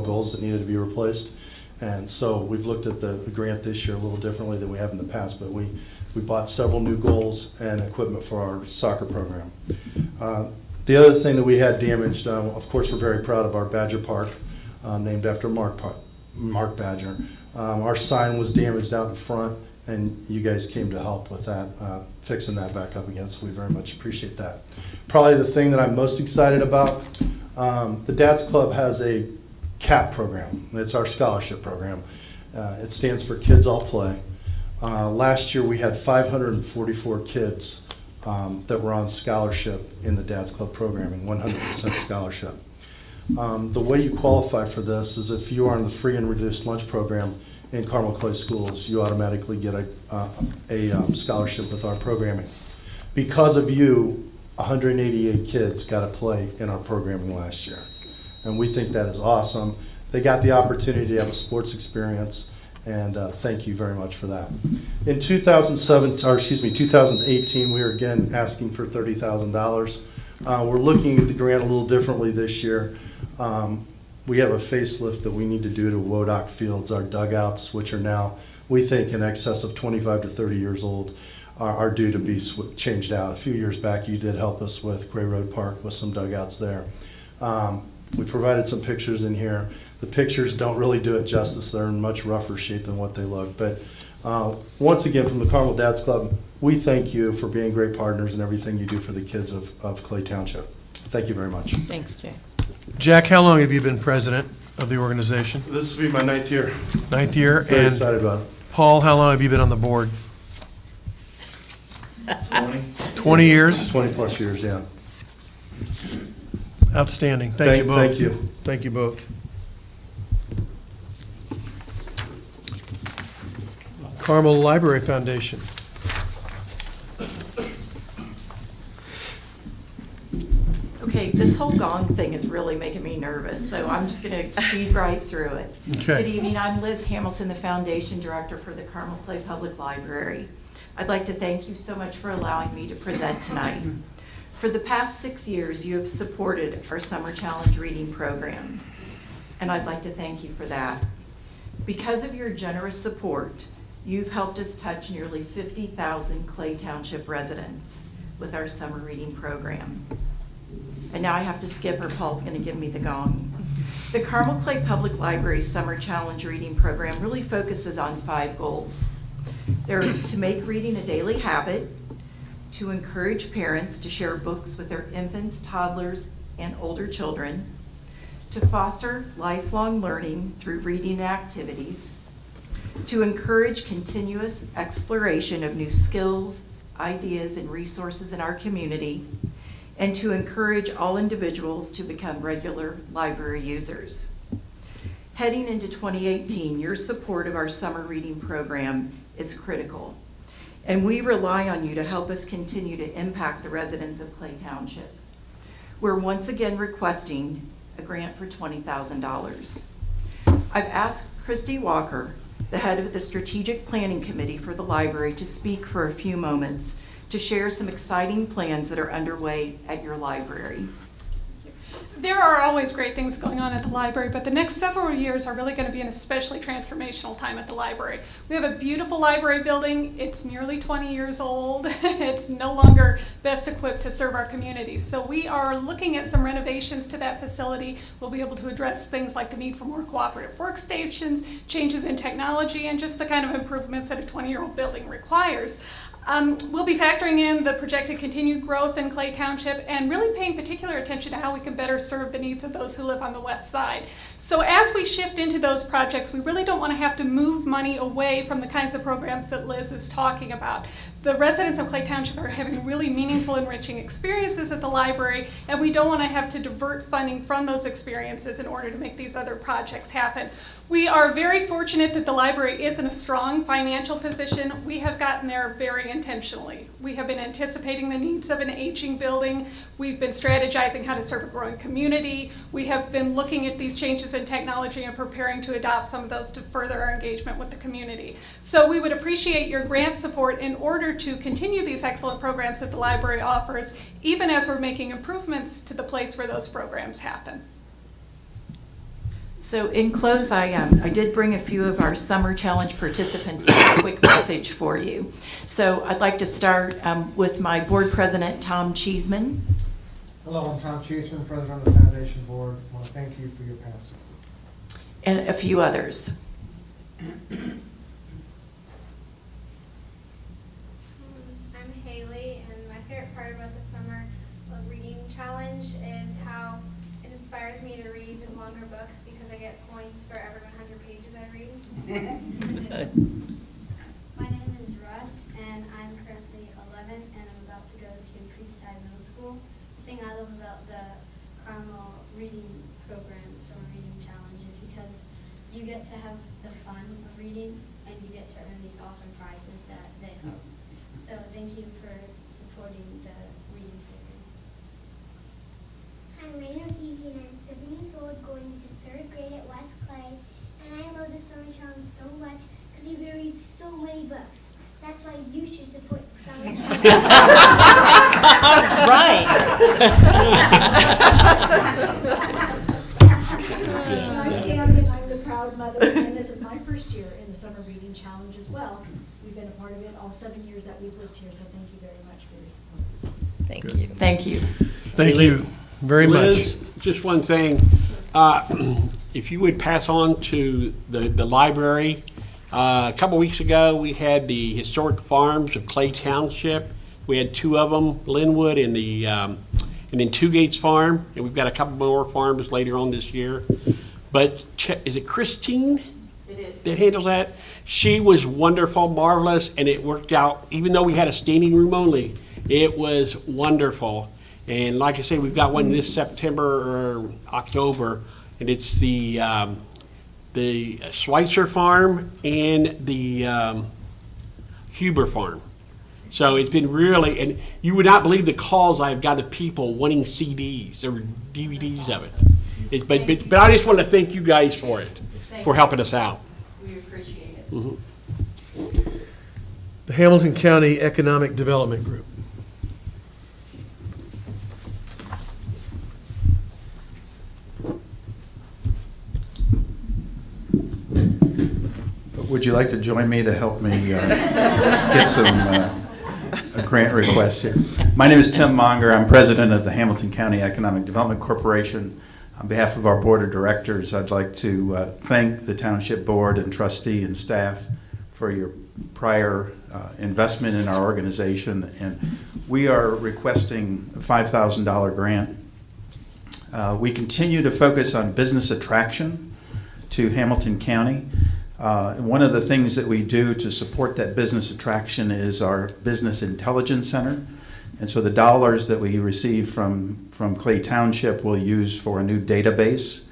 goals that needed to be replaced. And so we've looked at the grant this year a little differently than we have in the past, but we bought several new goals and equipment for our soccer program. The other thing that we had damaged, of course, we're very proud of our Badger Park, named after Mark Badger. Our sign was damaged out in front, and you guys came to help with that, fixing that back up again, so we very much appreciate that. Probably the thing that I'm most excited about, the Dad's Club has a CAP program. It's our scholarship program. It stands for Kids All Play. Last year we had 544 kids that were on scholarship in the Dad's Club programming, 100% scholarship. The way you qualify for this is if you are in the free and reduced lunch program in Carmel Clay schools, you automatically get a scholarship with our programming. Because of you, 188 kids got to play in our programming last year. And we think that is awesome. They got the opportunity to have a sports experience, and thank you very much for that. In 2018, we are again asking for $30,000. We're looking at the grant a little differently this year. We have a facelift that we need to do to Wodock Fields, our dugouts, which are now, we think, in excess of 25 to 30 years old, are due to be changed out. A few years back, you did help us with Gray Road Park with some dugouts there. We provided some pictures in here. The pictures don't really do it justice. They're in much rougher shape than what they look. But once again, from the Carmel Dad's Club, we thank you for being great partners and everything you do for the kids of Clay Township. Thank you very much. Thanks, Jay. Jack, how long have you been president of the organization? This will be my 9th year. 9th year. Very excited about it. Paul, how long have you been on the board? 20 years? 20 plus years, yeah. Outstanding. Thank you both. Thank you. Thank you both. Carmel Library Foundation. Okay, this whole gong thing is really making me nervous, so I'm just going to speed right through it. Okay. Good evening. I'm Liz Hamilton, the Foundation Director for the Carmel Clay Public Library. I'd like to thank you so much for allowing me to present tonight. For the past 6 years, you have supported our Summer Challenge Reading Program, and I'd like to thank you for that. Because of your generous support, you've helped us touch nearly 50,000 Clay Township residents with our summer reading program. And now I have to skip, or Paul's going to give me the gong. The Carmel Clay Public Library Summer Challenge Reading Program really focuses on 5 goals. They're to make reading a daily habit, to encourage parents to share books with their infants, toddlers, and older children, to foster lifelong learning through reading activities, to encourage continuous exploration of new skills, ideas, and resources in our community, and to encourage all individuals to become regular library users. Heading into 2018, your support of our summer reading program is critical, and we rely on you to help us continue to impact the residents of Clay Township. We're once again requesting a grant for $20,000. I've asked Christy Walker, the head of the Strategic Planning Committee for the library, to speak for a few moments to share some exciting plans that are underway at your library. There are always great things going on at the library, but the next several years are really going to be an especially transformational time at the library. We have a beautiful library building. It's nearly 20 years old. It's no longer best equipped to serve our community. So we are looking at some renovations to that facility. We'll be able to address things like the need for more cooperative workstations, changes in technology, and just the kind of improvements that a 20-year-old building requires. We'll be factoring in the projected continued growth in Clay Township and really paying particular attention to how we can better serve the needs of those who live on the west side. So as we shift into those projects, we really don't want to have to move money away from the kinds of programs that Liz is talking about. The residents of Clay Township are having really meaningful, enriching experiences at the library, and we don't want to have to divert funding from those experiences in order to make these other projects happen. We are very fortunate that the library is in a strong financial position. We have gotten there very intentionally. We have been anticipating the needs of an aging building. We've been strategizing how to serve a growing community. We have been looking at these changes in technology and preparing to adopt some of those to further our engagement with the community. So we would appreciate your grant support in order to continue these excellent programs that the library offers, even as we're making improvements to the place where those programs happen. So in close, I did bring a few of our Summer Challenge participants to have a quick message for you. So I'd like to start with my board president, Tom Cheeseman. Hello, I'm Tom Cheeseman, President of the Foundation Board. I want to thank you for your past support. And a few others. I'm Haley, and my favorite part about the Summer Reading Challenge is how it inspires me to read longer books because I get points for every 100 pages I read. My name is Russ, and I'm currently 11, and I'm about to go to Creekside Middle School. The thing I love about the Carmel Reading Program, Summer Reading Challenge, is because you get to have the fun of reading, and you get to earn these awesome prizes that they hope. So thank you for supporting the reading program. Hi, my name is Evie, and I'm 7 years old, going to 3rd grade at HClA. And I love the Summer Challenge so much because you can read so many books. That's why you should support the Summer Challenge. Right. I'm Tammy, I'm the proud mother, and this is my first year in the Summer Reading Challenge as well. We've been a part of it all 7 years that we've lived here, so thank you very much for your support. Thank you. Thank you. Thank you very Liz, much. just one thing. If you would pass on to the library, a couple weeks ago, we had the historic farms of Clay Township. We had 2 of them, Linwood and then Two Gates Farm, and we've got a couple more farms later on this year. But is it Christine? It is. That handles that? She was wonderful, marvelous, and it worked out. Even though we had a standing room only, it was wonderful. And like I say, we've got one this September or October, and it's the Schweitzer Farm and the Huber Farm. So it's been really, and you would not believe the calls I've got of people wanting CDs or DVDs of it. But I just want to thank you guys for it, for helping us out. We appreciate it. Mm-hmm. The Hamilton County Economic Development Group. Would you like to join me to help me get some a grant request here? My name is Tim Monger. I'm president of the Hamilton County Economic Development Corporation. On behalf of our board of directors, I'd like to thank the township board and trustee and staff for your prior investment in our organization. And we are requesting a $5,000 grant. We continue to focus on business attraction to Hamilton County. One of the things that we do to support that business attraction is our Business Intelligence Center. And so the dollars that we receive from Clay Township we'll use for a new database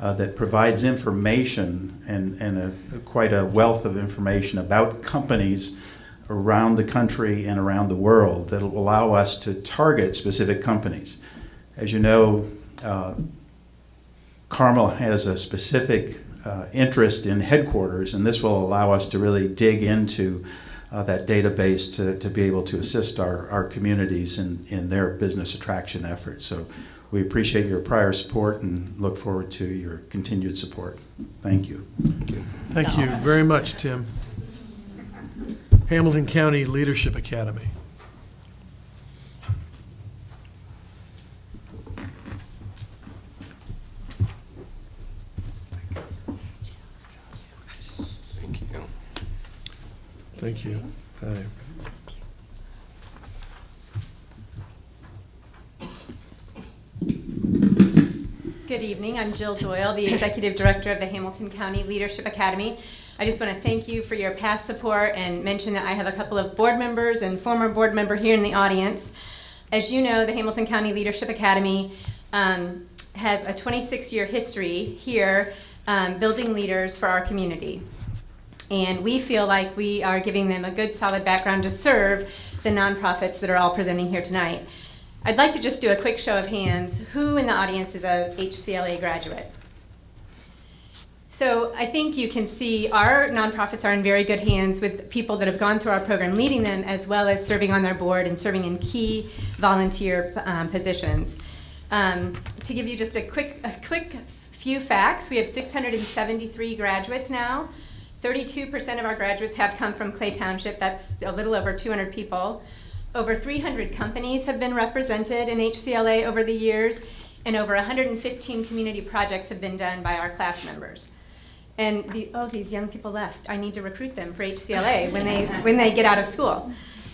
that provides information and quite a wealth of information about companies around the country and around the world that will allow us to target specific companies. As you know, Carmel has a specific interest in headquarters, and this will allow us to really dig into that database to be able to assist our communities in their business attraction efforts. So we appreciate your prior support and look forward to your continued support. Thank you. Thank you very much, Tim. Hamilton County Leadership Academy. Thank you. Hi. Good evening. I'm Jill Doyle, the Executive Director of the Hamilton County Leadership Academy. I just want to thank you for your past support and mention that I have a couple of board members and former board member here in the audience. As you know, the Hamilton County Leadership Academy has a 26-year history here building leaders for our community. And we feel like we are giving them a good, solid background to serve the nonprofits that are all presenting here tonight. I'd like to just do a quick show of hands. Who in the audience is a HClA graduate? So I think you can see our nonprofits are in very good hands with people that have gone through our program leading them, as well as serving on their board and serving in key volunteer positions. To give you just a quick Few facts, we have 673 graduates now. 32% of our graduates have come from Clay Township. That's a little over 200 people. Over 300 companies have been represented in HCLA over the years, and over 115 community projects have been done by our class members. And these young people left. I need to recruit them for HCLA when they get out of school.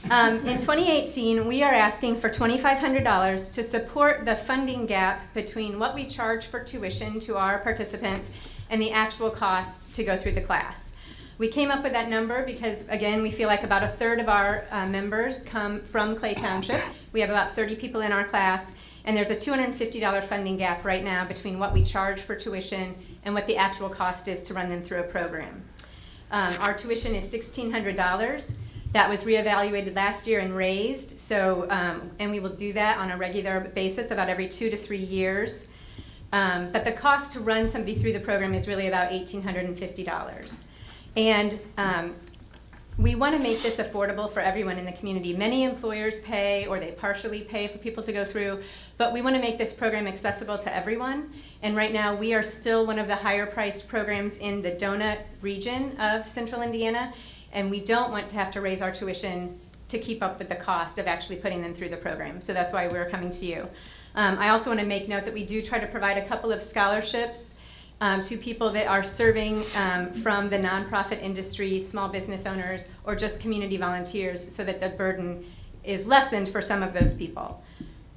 In 2018, we are asking for $2,500 to support the funding gap between what we charge for tuition to our participants and the actual cost to go through the class. We came up with that number because, again, we feel like about a third of our members come from Clay Township. We have about 30 people in our class, and there's a $250 funding gap right now between what we charge for tuition and what the actual cost is to run them through a program. Our tuition is $1,600. That was reevaluated last year and raised, so, and we will do that on a regular basis about every 2 to 3 years. But the cost to run somebody through the program is really about $1,850. And we want to make this affordable for everyone in the community. Many employers pay or they partially pay for people to go through, but we want to make this program accessible to everyone. And right now we are still one of the higher priced programs in the donut region of Central Indiana, and we don't want to have to raise our tuition to keep up with the cost of actually putting them through the program. So that's why we're coming to you. I also want to make note that we do try to provide a couple of scholarships to people that are serving from the nonprofit industry, small business owners, or just community volunteers, so that the burden is lessened for some of those people.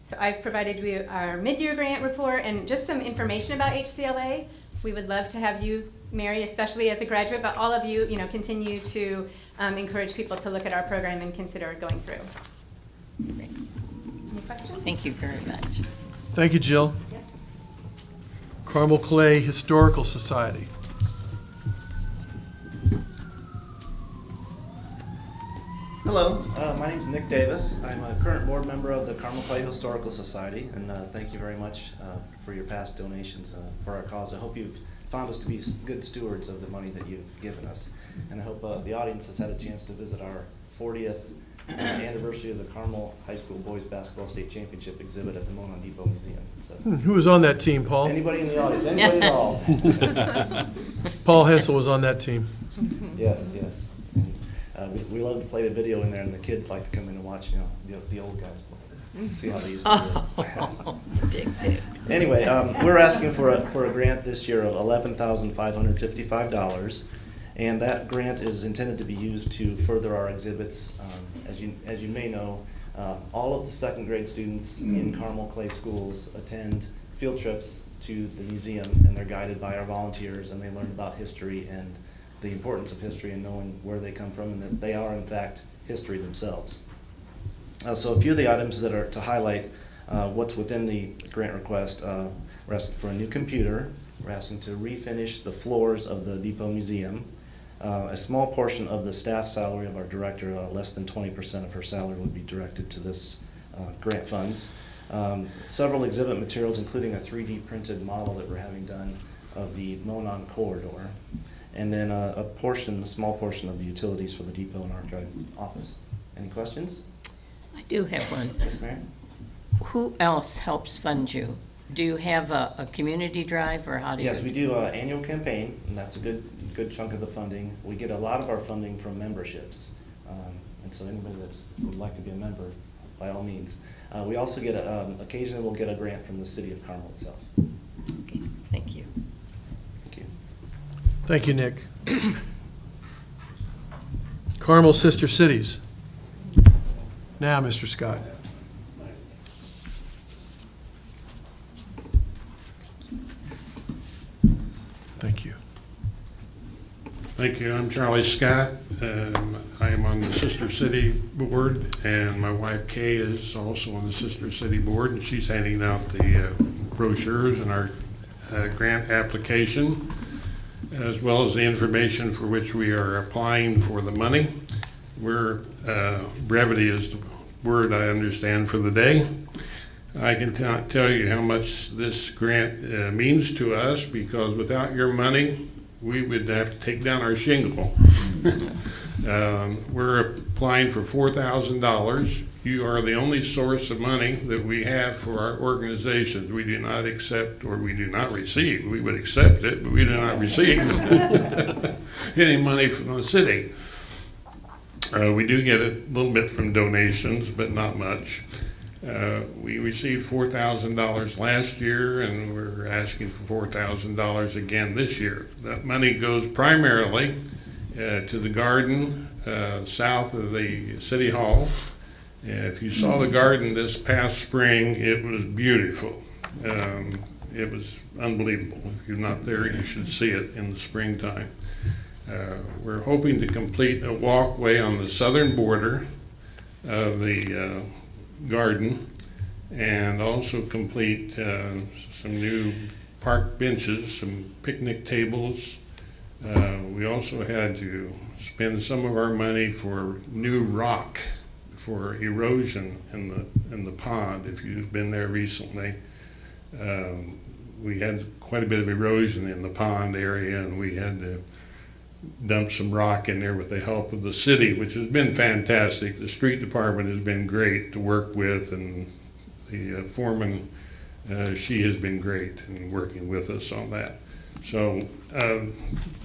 So I've provided you our mid-year grant report and just some information about HCLA. We would love to have you, Mary, especially as a graduate, but all of you, continue to encourage people to look at our program and consider going through. Great. Any questions? Thank you very much. Thank you, Jill. Carmel Clay Historical Society. Hello, my name is Nick Davis. I'm a current board member of the Carmel Clay Historical Society, and thank you very much for your past donations for our cause. I hope you've found us to be good stewards of the money that you've given us, and I hope the audience has had a chance to visit our 40th anniversary of the Carmel High School Boys Basketball State Championship exhibit at the Monon Depot Museum. So, Who was on that team, Paul? anybody in the audience, anybody at all? Paul Hensel was on that team. Yes, yes. And, we love to play the video in there, and the kids like to come in and watch, the old guys play. See how they used to do it. Anyway, we're asking for a grant this year of $11,555, and that grant is intended to be used to further our exhibits. As you may know, all of the second grade students in Carmel Clay schools attend field trips to the museum, and they're guided by our volunteers, and they learn about history and the importance of history and knowing where they come from, and that they are in fact history themselves. So a few of the items that are to highlight what's within the grant request. We're asking for a new computer. We're asking to refinish the floors of the Depot Museum. A small portion of the staff salary of our director, less than 20% of her salary, would be directed to this grant funds. Several exhibit materials, including a 3D printed model that we're having done of the Monon corridor. And then a small portion of the utilities for the Depot and Archive office. Any questions? I do have one. Yes, Mary? Who else helps fund you? Do you have a community drive, or how do you? Yes, we do an annual campaign, and that's a good chunk of the funding. We get a lot of our funding from memberships, and so anybody that would like to be a member, by all means. We also get occasionally we'll get a grant from the city of Carmel itself. Okay, thank you. Thank you. Thank you, Nick. Carmel Sister Cities. Now, Mr. Scott. Thank you. Thank you. I'm Charlie Scott. I am on the Sister City Board, and my wife Kay is also on the Sister City Board, and she's handing out the brochures and our grant application, as well as the information for which we are applying for the money. Brevity is the word I understand for the day. I can tell you how much this grant means to us, because without your money, we would have to take down our shingle. We're applying for $4,000. You are the only source of money that we have for our organization. We do not accept, or we do not receive. We would accept it, but we do not receive any money from the city. We do get a little bit from donations, but not much. We received $4,000 last year, and we're asking for $4,000 again this year. That money goes primarily to the garden south of the City Hall. If you saw the garden this past spring, it was beautiful. It was unbelievable. If you're not there, you should see it in the springtime. We're hoping to complete a walkway on the southern border of the garden, and also complete some new park benches, some picnic tables. We also had to spend some of our money for new rock for erosion in the pond. If you've been there recently, we had quite a bit of erosion in the pond area, and we had to dump some rock in there with the help of the city, which has been fantastic. The street department has been great to work with, and the foreman, she has been great in working with us on that. So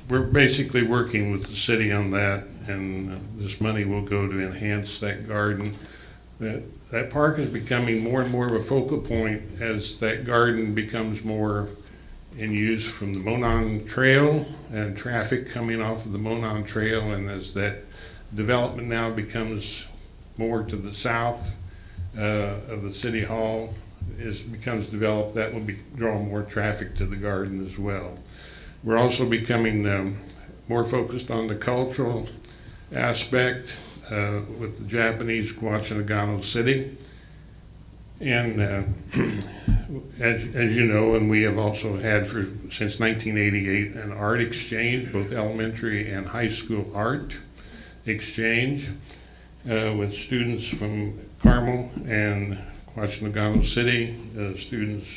we're basically working with the city on that, and this money will go to enhance that garden. That park is becoming more and more of a focal point as that garden becomes more in use from the Monon Trail and traffic coming off of the Monon Trail, and as that development now becomes more to the south of the City Hall becomes developed, that will draw more traffic to the garden as well. We're also becoming more focused on the cultural aspect with the Japanese Guachinagano City. And as you know, and we have also had since 1988 an art exchange, both elementary and high school art exchange with students from Carmel and Guachinagano City, students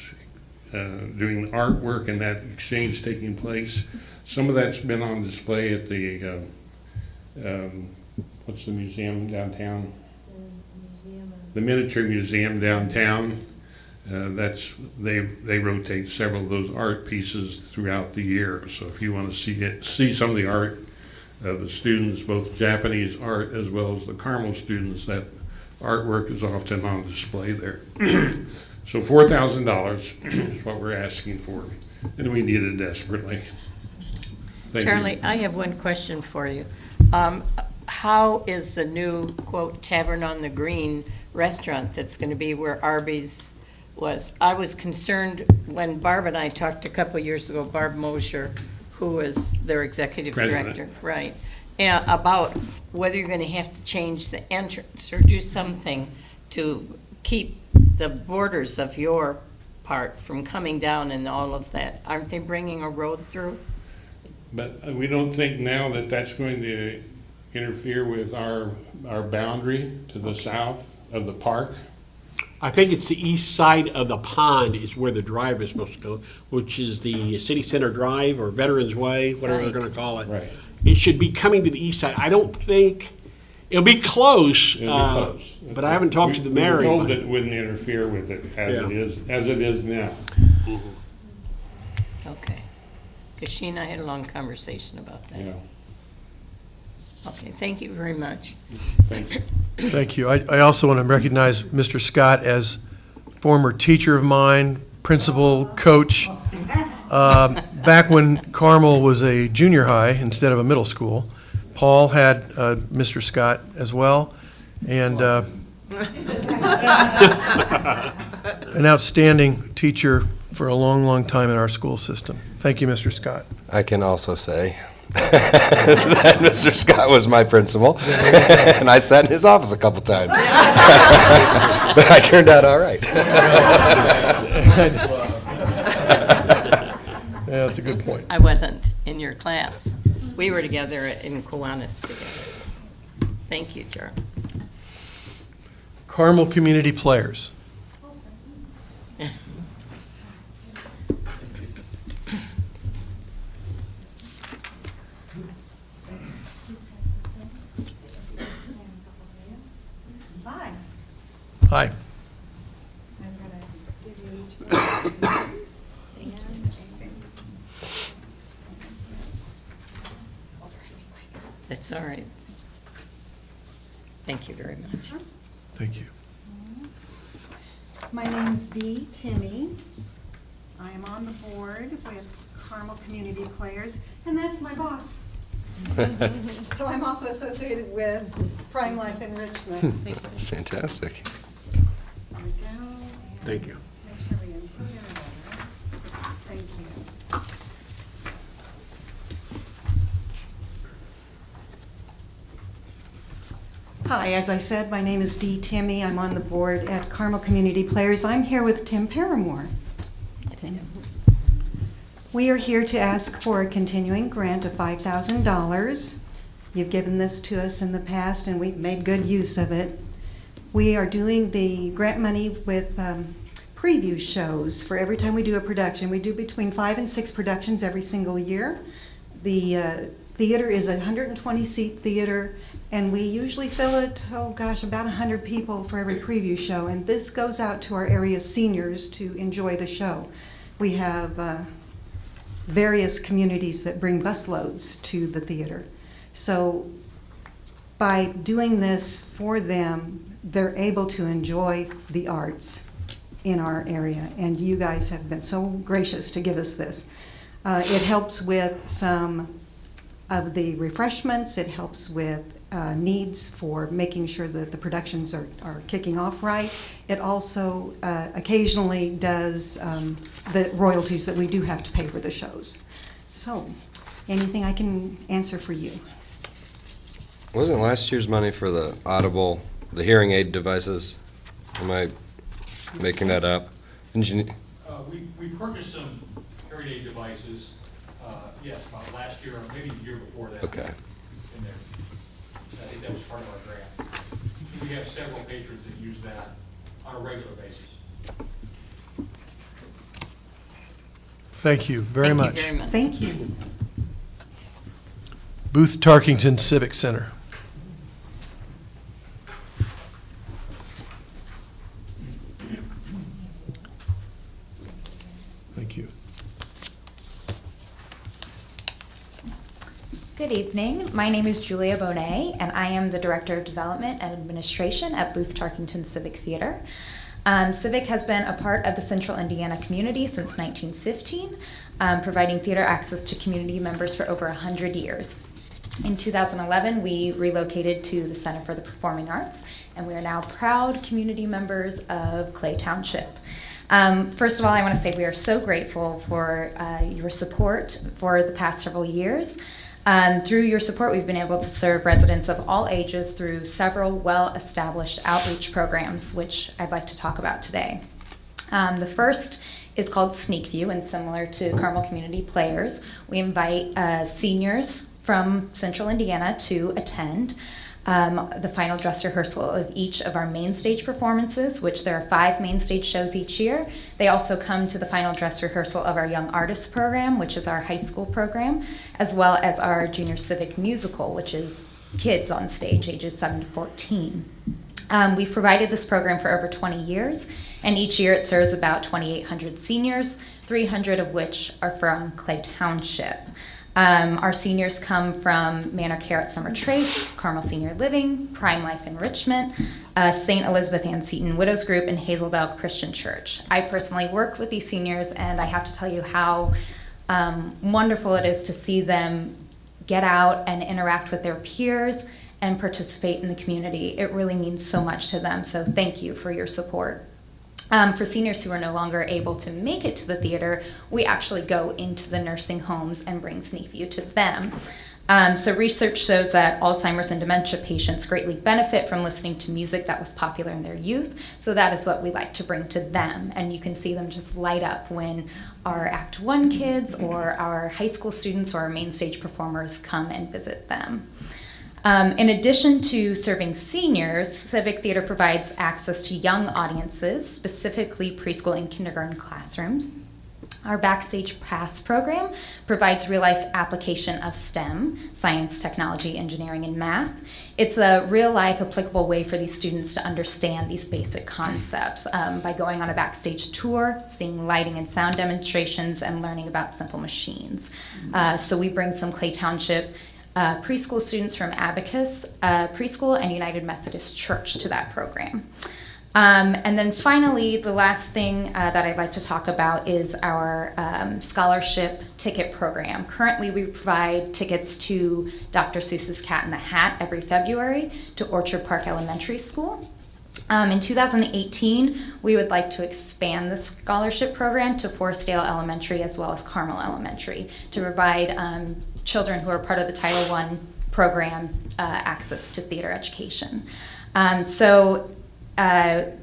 doing artwork, and that exchange taking place. Some of that's been on display at the, what's the museum downtown? The Miniature Museum downtown. They rotate several of those art pieces throughout the year. So if you want to see some of the art of the students, both Japanese art as well as the Carmel students, that artwork is often on display there. So $4,000 is what we're asking for, and we need it desperately. Thank Charlie, you. I have one question for you. How is the new, quote, Tavern on the Green restaurant that's going to be where Arby's was? I was concerned when Barb and I talked a couple years ago, Barb Mosher, who was their executive director, right, and about whether you're going to have to change the entrance or do something to keep the borders of your part from coming down and all of that. Aren't they bringing a road through? But we don't think now that that's going to interfere with our boundary to the south of the park. I think it's the east side of the pond is where the drive is supposed to go, which is the City Center Drive or Veterans Way, whatever they're going to call it. Right. It should be coming to the east side. I don't think, it'll be close. It'll be close. But I haven't talked to the mayor. We were told that it wouldn't interfere with it as it is now. Okay. Because she and I had a long conversation about that. Yeah. Okay, thank you very much. Thank you. Thank you. I also want to recognize Mr. Scott as former teacher of mine, principal, coach. Back when Carmel was a junior high instead of a middle school, Paul had Mr. Scott as well, and an outstanding teacher for a long, long time in our school system. Thank you, Mr. Scott. I can also say that Mr. Scott was my principal, and I sat in his office a couple times. But I turned out all right. Yeah, that's a good point. I wasn't in your class. We were together in Kiwanis together. Thank you, Charlie. Carmel Community Players. Hi. I'm going to give you each one. That's all right. Thank you very much. Thank you. My name is Dee Timmy. I am on the board with Carmel Community Players, and that's my boss. So I'm also associated with Prime Life Enrichment. Fantastic. There we go. And Thank you. make sure we include everybody. Thank you. Hi, as I said, my name is Dee Timmy. I'm on the board at Carmel Community Players. I'm here with Tim Paramore. We are here to ask for a continuing grant of $5,000. You've given this to us in the past, and we've made good use of it. We are doing the grant money with preview shows for every time we do a production. We do between 5 and 6 productions every single year. The theater is a 120-seat theater, and we usually fill it, about 100 people for every preview show. And this goes out to our area seniors to enjoy the show. We have various communities that bring busloads to the theater. So by doing this for them, they're able to enjoy the arts in our area. And you guys have been so gracious to give us this. It helps with some of the refreshments. It helps with needs for making sure that the productions are kicking off right. It also occasionally does the royalties that we do have to pay for the shows. So, anything I can answer for you? Wasn't last year's money for the audible, the hearing aid devices? Am I making that up? Didn't you? We purchased some hearing aid devices, yes, about last year, or maybe the year before that. Okay. In there. I think that was part of our grant. We have several patrons that use that on a regular basis. Thank you very much. Thank you very much. Thank you. Booth Tarkington Civic Center. Thank you. Good evening. My name is Julia Bonet, and I am the Director of Development and Administration at Booth Tarkington Civic Theatre. Civic has been a part of the Central Indiana community since 1915, providing theater access to community members for over 100 years. In 2011, we relocated to the Center for the Performing Arts, and we are now proud community members of Clay Township. First of all, I want to say we are so grateful for your support for the past several years. Through your support, we've been able to serve residents of all ages through several well-established outreach programs, which I'd like to talk about today. The first is called Sneak View, and similar to Carmel Community Players, we invite seniors from Central Indiana to attend the final dress rehearsal of each of our main stage performances, which there are 5 main stage shows each year. They also come to the final dress rehearsal of our Young Artists program, which is our high school program, as well as our Junior Civic Musical, which is kids on stage, ages 7 to 14. We've provided this program for over 20 years, and each year it serves about 2,800 seniors, 300 of which are from Clay Township. Our seniors come from Manor Care at Summer Trace, Carmel Senior Living, Prime Life Enrichment, St. Elizabeth Ann Seton Widows Group, and Hazeldale Christian Church. I personally work with these seniors, and I have to tell you how wonderful it is to see them get out and interact with their peers and participate in the community. It really means so much to them, so thank you for your support. For seniors who are no longer able to make it to the theater, we actually go into the nursing homes and bring Sneak View to them. So research shows that Alzheimer's and dementia patients greatly benefit from listening to music that was popular in their youth. So that is what we like to bring to them. And you can see them just light up when our Act 1 kids or our high school students or our main stage performers come and visit them. In addition to serving seniors, Civic Theatre provides access to young audiences, specifically preschool and kindergarten classrooms. Our Backstage Pass program provides real-life application of STEM, science, technology, engineering, and math. It's a real-life applicable way for these students to understand these basic concepts by going on a backstage tour, seeing lighting and sound demonstrations, and learning about simple machines. So we bring some Clay Township preschool students from Abacus Preschool and United Methodist Church to that program. And then finally, the last thing that I'd like to talk about is our scholarship ticket program. Currently, we provide tickets to Dr. Seuss's Cat in the Hat every February to Orchard Park Elementary School. In 2018, we would like to expand the scholarship program to Forestdale Elementary as well as Carmel Elementary to provide children who are part of the Title I program access to theater education.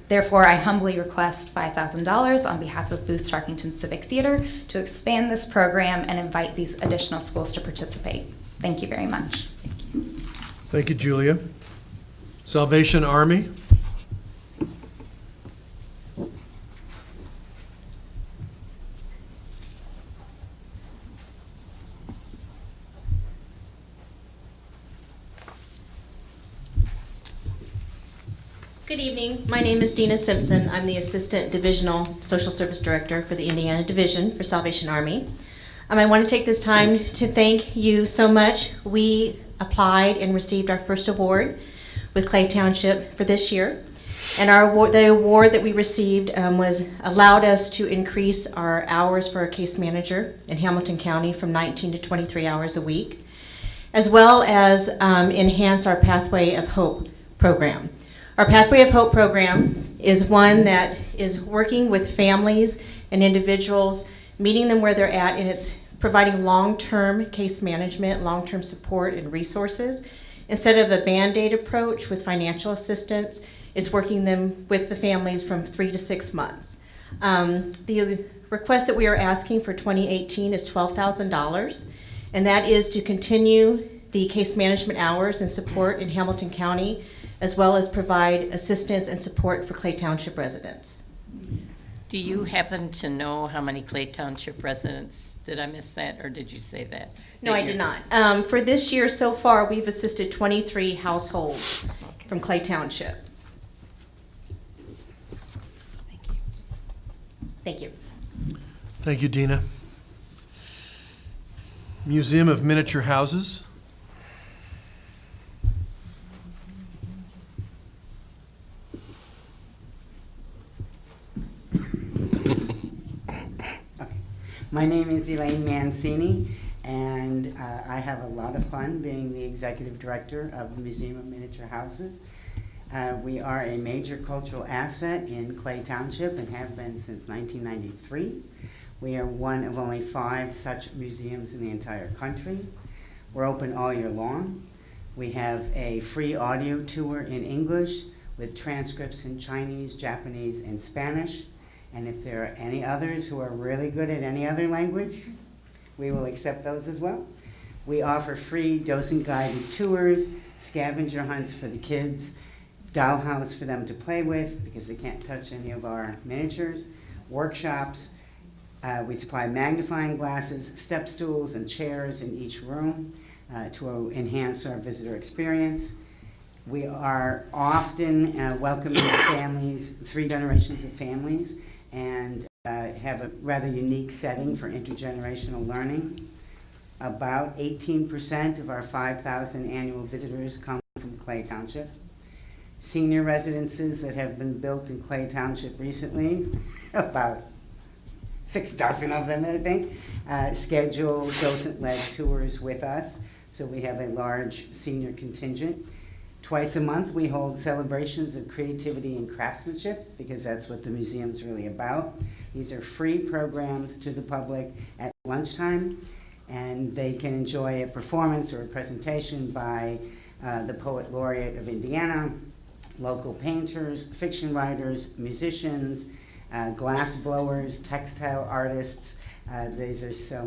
Therefore, I humbly request $5,000 on behalf of Booth Tarkington Civic Theatre to expand this program and invite these additional schools to participate. Thank you very much. Thank you, Julia. Salvation Army. Good evening. My name is Dina Simpson. I'm the Assistant Divisional Social Service Director for the Indiana Division for Salvation Army. I want to take this time to thank you so much. We applied and received our first award with Clay Township for this year. And the award that we received allowed us to increase our hours for our case manager in Hamilton County from 19 to 23 hours a week, as well as enhance our Pathway of Hope program. Our Pathway of Hope program is one that is working with families and individuals, meeting them where they're at, and it's providing long-term case management, long-term support and resources. Instead of a Band-Aid approach with financial assistance, it's working them with the families from 3 to 6 months. The request that we are asking for 2018 is $12,000, and that is to continue the case management hours and support in Hamilton County, as well as provide assistance and support for Clay Township residents. Do you happen to know how many Clay Township residents, did I miss that, or did you say that? No, I did not. For this year so far, we've assisted 23 households from Clay Township. Thank you. Thank you, Dina. Museum of Miniature Houses. My name is Elaine Mancini, and I have a lot of fun being the executive director of the Museum of Miniature Houses. We are a major cultural asset in Clay Township and have been since 1993. We are one of only 5 such museums in the entire country. We're open all year long. We have a free audio tour in English with transcripts in Chinese, Japanese, and Spanish. And if there are any others who are really good at any other language, we will accept those as well. We offer free docent-guided tours, scavenger hunts for the kids, dollhouse for them to play with because they can't touch any of our miniatures, workshops. We supply magnifying glasses, step stools, and chairs in each room to enhance our visitor experience. We are often welcoming families, 3 generations of families, and have a rather unique setting for intergenerational learning. About 18% of our 5,000 annual visitors come from Clay Township. Senior residences that have been built in Clay Township recently, about 6 dozen of them, I think, schedule docent-led tours with us, so we have a large senior contingent. Twice a month, we hold celebrations of creativity and craftsmanship because that's what the museum's really about. These are free programs to the public at lunchtime, and they can enjoy a performance or a presentation by the Poet Laureate of Indiana, local painters, fiction writers, musicians, glass blowers, textile artists. These are so